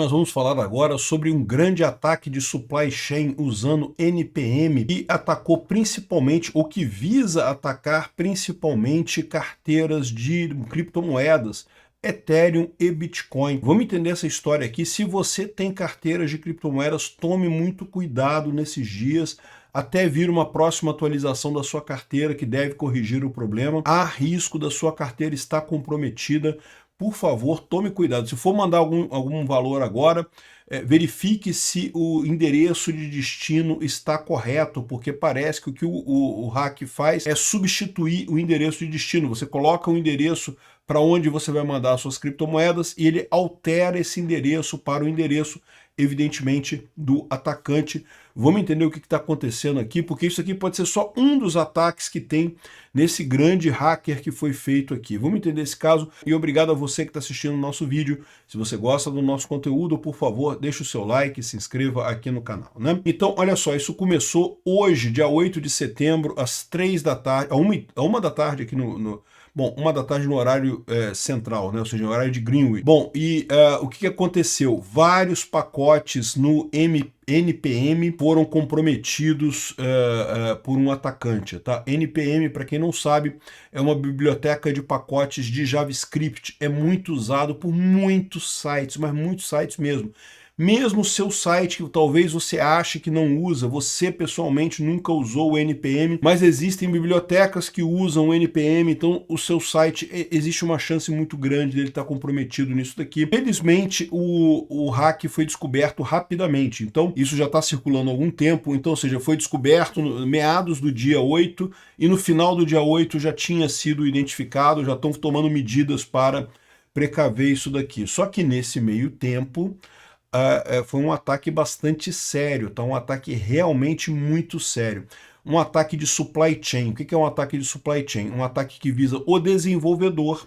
Nós vamos falar agora sobre um grande ataque de supply chain usando NPM que atacou principalmente, ou que visa atacar principalmente carteiras de criptomoedas, Ethereum e Bitcoin. Vamos entender essa história aqui. Se você tem carteiras de criptomoedas, tome muito cuidado nesses dias, até vir uma próxima atualização da sua carteira que deve corrigir o problema. Há risco da sua carteira estar comprometida. Por favor, tome cuidado. Se for mandar algum valor agora, verifique se o endereço de destino está correto, porque parece que o que o hack faz é substituir o endereço de destino. Você coloca o endereço para onde você vai mandar suas criptomoedas e ele altera esse endereço para o endereço, evidentemente, do atacante. Vamos entender o que está acontecendo aqui, porque isso aqui pode ser só um dos ataques que tem nesse grande hacker que foi feito aqui. Vamos entender esse caso e obrigado a você que está assistindo o nosso vídeo. Se você gosta do nosso conteúdo, por favor, deixe o seu like e se inscreva aqui no canal, né? Então, olha só, isso começou hoje, dia 8 de setembro, às 3 da tarde, a 1 da tarde aqui Bom, 1 da tarde no horário central, né? Ou seja, no horário de Greenwich. Bom, e o que aconteceu? Vários pacotes no NPM foram comprometidos por um atacante, tá? NPM, para quem não sabe, é uma biblioteca de pacotes de JavaScript. É muito usado por muitos sites, mas muitos sites mesmo. Mesmo o seu site que talvez você ache que não usa, você pessoalmente nunca usou o NPM, mas existem bibliotecas que usam o NPM, então o seu site, existe uma chance muito grande dele estar comprometido nisso daqui. Felizmente, o hack foi descoberto rapidamente, então isso já está circulando há algum tempo, então, ou seja, foi descoberto no meados do dia 8 e no final do dia 8 já tinha sido identificado, já estão tomando medidas para precaver isso daqui. Só que nesse meio tempo, foi um ataque bastante sério, tá? Um ataque realmente muito sério. Um ataque de supply chain. O que é um ataque de supply chain? Um ataque que visa o desenvolvedor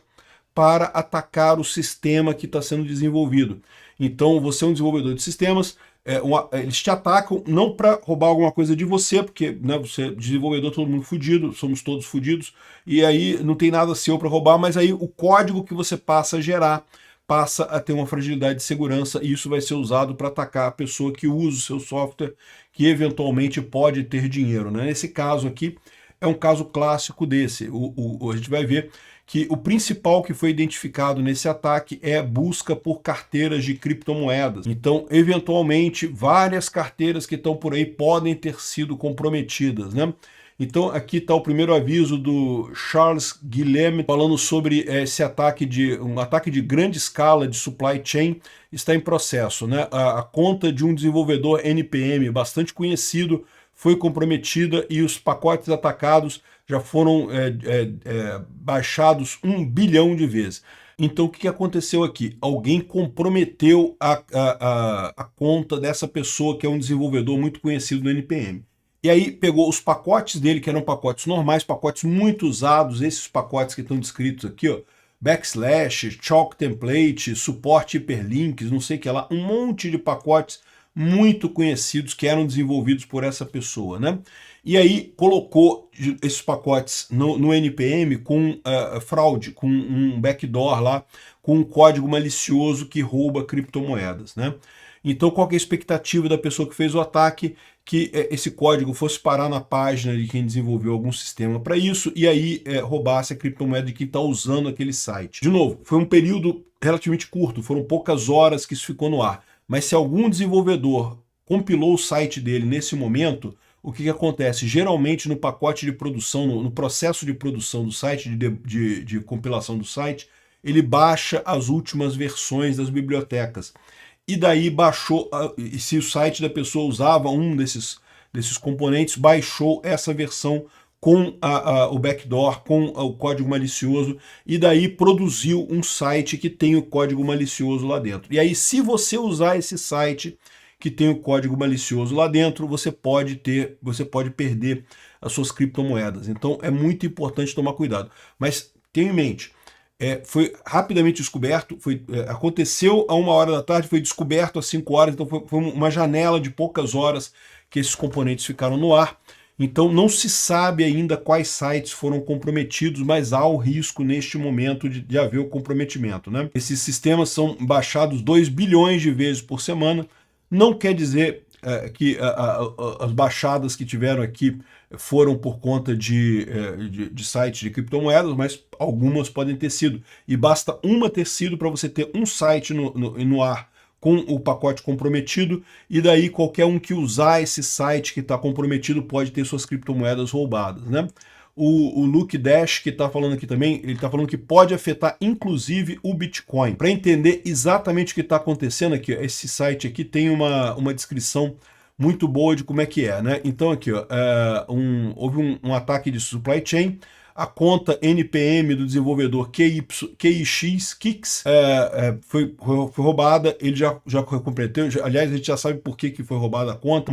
para atacar o sistema que está sendo desenvolvido. Então, você é um desenvolvedor de sistemas, eles te atacam não para roubar alguma coisa de você, porque, né, você é desenvolvedor, todo mundo fudido, somos todos fudidos, e aí não tem nada seu para roubar, mas aí o código que você passa a gerar passa a ter uma fragilidade de segurança e isso vai ser usado para atacar a pessoa que usa o seu software, que eventualmente pode ter dinheiro, né? Nesse caso aqui, é um caso clássico desse. A gente vai ver que o principal que foi identificado nesse ataque é busca por carteiras de criptomoedas. Então, eventualmente, várias carteiras que estão por aí podem ter sido comprometidas, né? Então aqui está o primeiro aviso do Charles Guilherme falando sobre esse ataque um ataque de grande escala de supply chain está em processo, né? A conta de um desenvolvedor NPM bastante conhecido foi comprometida e os pacotes atacados já foram baixados 1 bilhão de vezes. Então o que aconteceu aqui? Alguém comprometeu a conta dessa pessoa que é um desenvolvedor muito conhecido no NPM. E aí pegou os pacotes dele, que eram pacotes normais, pacotes muito usados, esses pacotes que estão descritos aqui, ó, backslash, chalk template, suporte hiperlinks, não sei o que lá, um monte de pacotes muito conhecidos que eram desenvolvidos por essa pessoa, né? E aí colocou esses pacotes no NPM com fraude, com um backdoor lá, com um código malicioso que rouba criptomoedas, né? Então, qual que é a expectativa da pessoa que fez o ataque? Que esse código fosse parar na página de quem desenvolveu algum sistema para isso e aí roubasse a criptomoeda de quem está usando aquele site. De novo, foi um período relativamente curto, foram poucas horas que isso ficou no ar. Mas se algum desenvolvedor compilou o site dele nesse momento, o que acontece? Geralmente no pacote de produção, no processo de produção do site, de compilação do site, ele baixa as últimas versões das bibliotecas. E daí baixou, e se o site da pessoa usava um desses componentes, baixou essa versão com o backdoor, com o código malicioso, e daí produziu um site que tem o código malicioso lá dentro. E aí, se você usar esse site que tem o código malicioso lá dentro, você pode perder as suas criptomoedas. Então é muito importante tomar cuidado. Mas tenha em mente, foi rapidamente descoberto, aconteceu a 1 hora da tarde, foi descoberto às 5 horas, então foi uma janela de poucas horas que esses componentes ficaram no ar. Então não se sabe ainda quais sites foram comprometidos, mas há o risco neste momento de haver o comprometimento, né? Esses sistemas são baixados 2 bilhões de vezes por semana. Não quer dizer que as baixadas que tiveram aqui foram por conta de sites de criptomoedas, mas algumas podem ter sido. E basta uma ter sido para você ter um site no ar com o pacote comprometido, e daí qualquer um que usar esse site que está comprometido pode ter suas criptomoedas roubadas, né? O Luke Dash, que está falando aqui também, ele está falando que pode afetar inclusive o Bitcoin. Para entender exatamente o que está acontecendo aqui, ó, esse site aqui tem uma descrição muito boa de como é que é, né? Então aqui, ó, houve um ataque de supply chain. A conta NPM do desenvolvedor KIX foi roubada, ele já comprometeu, aliás, a gente já sabe por que foi roubada a conta.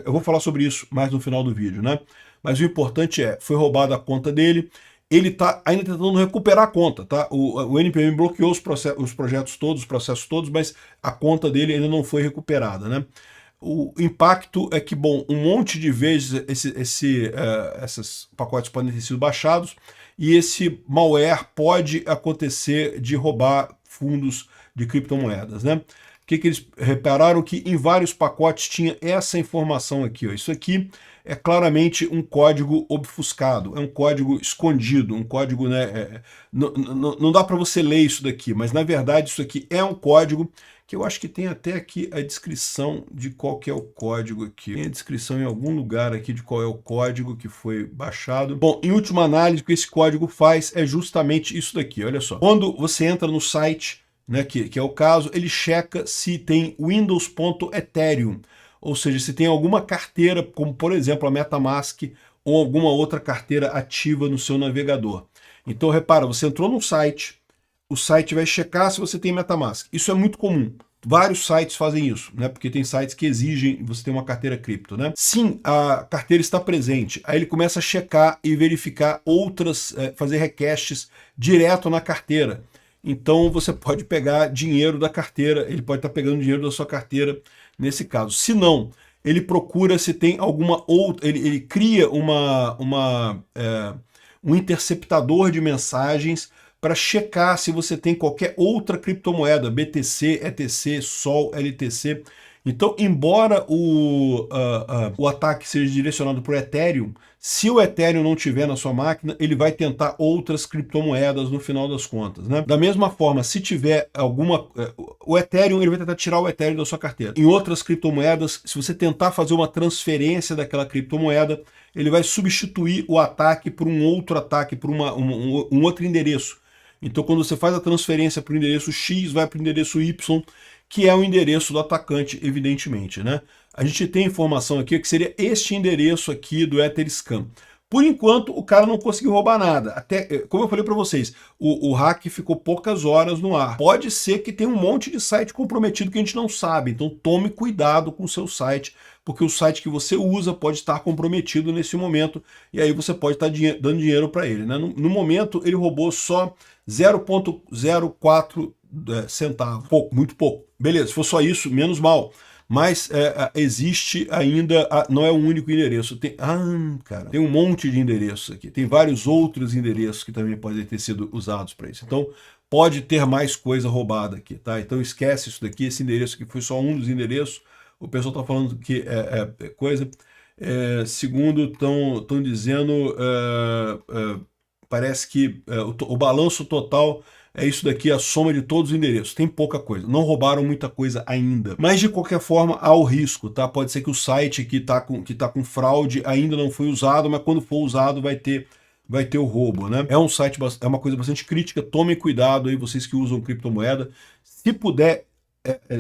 Eu vou falar sobre isso mais no final do vídeo, né? Mas o importante foi roubada a conta dele, ele está ainda tentando recuperar a conta, tá? O NPM bloqueou os projetos todos, os processos todos, mas a conta dele ainda não foi recuperada, né? O impacto é que, bom, um monte de vezes esses pacotes podem ter sido baixados e esse malware pode acontecer de roubar fundos de criptomoedas, né? O que eles repararam? Que em vários pacotes tinha essa informação aqui, ó. Isso aqui é claramente um código obfuscado, é um código escondido, um código, né? Não dá para você ler isso daqui, mas na verdade isso aqui é um código que eu acho que tem até aqui a descrição de qual que é o código aqui. Tem a descrição em algum lugar aqui de qual é o código que foi baixado. Bom, em última análise, o que esse código faz é justamente isso daqui, olha só. Quando você entra no site, né, que é o caso, ele checa se tem Windows.Ethereum, ou seja, se tem alguma carteira, como por exemplo a MetaMask, ou alguma outra carteira ativa no seu navegador. Então repara, você entrou no site, o site vai checar se você tem MetaMask. Isso é muito comum. Vários sites fazem isso, né? Porque tem sites que exigem você ter uma carteira cripto, né? Sim, a carteira está presente. Aí ele começa a checar e verificar outras, fazer requests direto na carteira. Então você pode pegar dinheiro da carteira, ele pode estar pegando dinheiro da sua carteira nesse caso. Se não, ele procura se tem alguma outra, ele cria um interceptador de mensagens para checar se você tem qualquer outra criptomoeda, BTC, ETC, SOL, LTC. Então, embora o ataque seja direcionado para o Ethereum, se o Ethereum não tiver na sua máquina, ele vai tentar outras criptomoedas no final das contas, né? Da mesma forma, se tiver o Ethereum, ele vai tentar tirar o Ethereum da sua carteira. Em outras criptomoedas, se você tentar fazer uma transferência daquela criptomoeda, ele vai substituir o ataque por um outro ataque, por um outro endereço. Então, quando você faz a transferência para o endereço X, vai para o endereço Y, que é o endereço do atacante, evidentemente, né? A gente tem informação aqui que seria este endereço aqui do Etherscan. Por enquanto, o cara não conseguiu roubar nada. Até, como eu falei para vocês, o hack ficou poucas horas no ar. Pode ser que tenha um monte de site comprometido que a gente não sabe. Então, tome cuidado com o seu site, porque o site que você usa pode estar comprometido nesse momento, e aí você pode estar dando dinheiro para ele, né? No momento, ele roubou só 0,04 centavos. Pouco, muito pouco. Beleza, se for só isso, menos mal. Mas existe ainda, não é o único endereço. Tem um monte de endereços aqui. Tem vários outros endereços que também podem ter sido usados para isso. Então, pode ter mais coisa roubada aqui, tá? Então, esquece isso daqui. Esse endereço aqui foi só um dos endereços. O pessoal está falando que é coisa. Segundo, estão dizendo, parece que o balanço total é isso daqui, a soma de todos os endereços. Tem pouca coisa. Não roubaram muita coisa ainda. Mas, de qualquer forma, há o risco, tá? Pode ser que o site que tá com fraude ainda não foi usado, mas quando for usado vai ter o roubo, né? É um site, é uma coisa bastante crítica. Tomem cuidado aí, vocês que usam criptomoeda. Se puder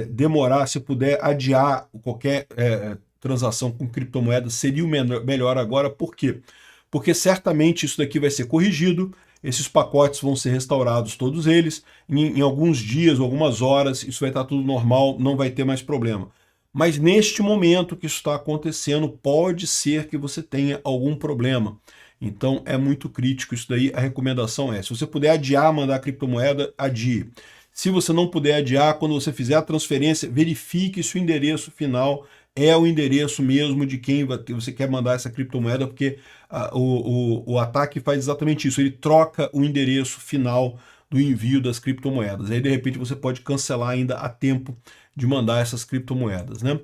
demorar, se puder adiar qualquer transação com criptomoeda, seria o melhor agora. Por quê? Porque certamente isso daqui vai ser corrigido. Esses pacotes vão ser restaurados, todos eles, em alguns dias, algumas horas, isso vai estar tudo normal, não vai ter mais problema. Mas neste momento que isso está acontecendo, pode ser que você tenha algum problema. Então é muito crítico isso daí, a recomendação é, se você puder adiar, mandar criptomoeda, adie. Se você não puder adiar, quando você fizer a transferência, verifique se o endereço final é o endereço mesmo de quem você quer mandar essa criptomoeda, porque o ataque faz exatamente isso, ele troca o endereço final do envio das criptomoedas. Aí, de repente, você pode cancelar ainda a tempo de mandar essas criptomoedas, né?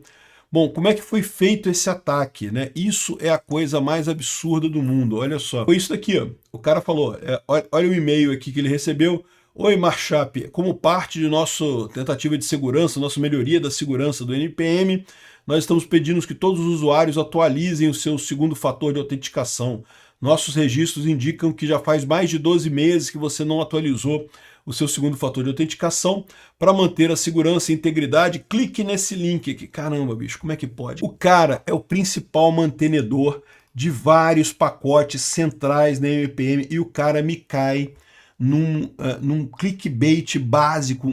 Bom, como é que foi feito esse ataque, né? Isso é a coisa mais absurda do mundo, olha só. Foi isso daqui, ó. O cara falou, olha o e-mail aqui que ele recebeu. Oi, Marchap, como parte de nossa tentativa de segurança, nossa melhoria da segurança do NPM, nós estamos pedindo que todos os usuários atualizem o seu segundo fator de autenticação. Nossos registros indicam que já faz mais de 12 meses que você não atualizou o seu segundo fator de autenticação. Para manter a segurança e integridade, clique nesse link aqui. Caramba, bicho, como é que pode? O cara é o principal mantenedor de vários pacotes centrais na NPM e o cara me cai num clickbait básico,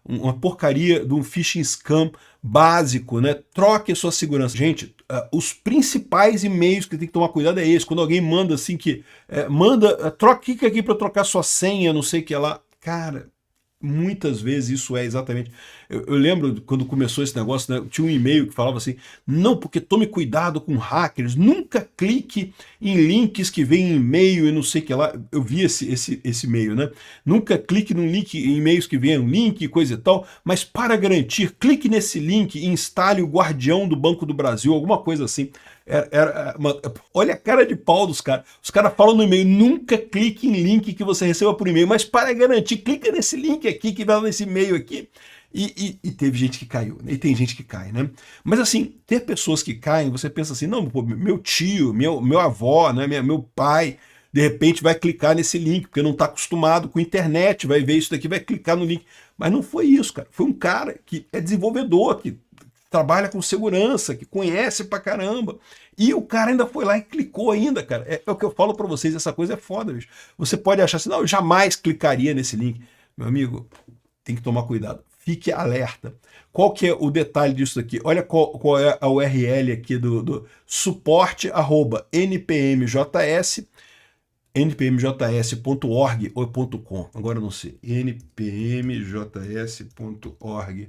uma porcaria de um phishing scam básico, né? Troque a sua segurança. Gente, os principais e-mails que tem que tomar cuidado é esse. Quando alguém manda assim que clica aqui para trocar sua senha, não sei o que lá. Cara, muitas vezes isso é exatamente... Eu lembro quando começou esse negócio, né, tinha um e-mail que falava assim, não, porque tome cuidado com hackers, nunca clique em links que vêm em e-mail e não sei o que lá. Eu vi esse e-mail, né? Nunca clique num link, em e-mails que vêm um link e coisa e tal, mas para garantir, clique nesse link e instale o Guardião do Banco do Brasil, alguma coisa assim. Olha a cara de pau dos caras. Os caras falam no e-mail, nunca clique em link que você receba por e-mail, mas para garantir, clica nesse link aqui que vai nesse e-mail aqui. E teve gente que caiu, né? E tem gente que cai, né? Mas assim, ter pessoas que caem, você pensa assim, não, pô, meu tio, meu avó, né, meu pai, de repente vai clicar nesse link, porque não está acostumado com internet, vai ver isso daqui, vai clicar no link. Mas não foi isso, cara. Foi um cara que é desenvolvedor, que trabalha com segurança, que conhece pra caramba. E o cara ainda foi lá e clicou ainda, cara. É o que eu falo pra vocês, essa coisa é foda, bicho. Você pode achar assim, não, eu jamais clicaria nesse link. Meu amigo, tem que tomar cuidado. Fique alerta. Qual que é o detalhe disso aqui? Olha qual é a URL aqui do suporte@npmjs, npmjs.org ou .com, agora eu não sei, npmjs.org.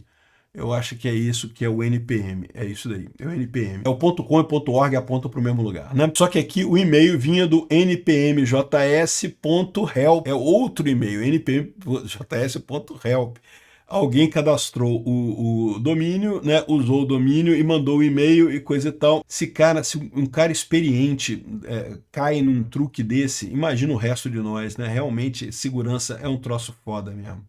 Eu acho que é isso que é o NPM, é isso daí, é o NPM. É o .com e .org apontam para o mesmo lugar, né? Só que aqui o e-mail vinha do npmjs.help, é outro e-mail, npmjs.help. Alguém cadastrou o domínio, né, usou o domínio e mandou o e-mail e coisa e tal. Se um cara experiente cai num truque desse, imagina o resto de nós, né? Realmente, segurança é um troço foda mesmo.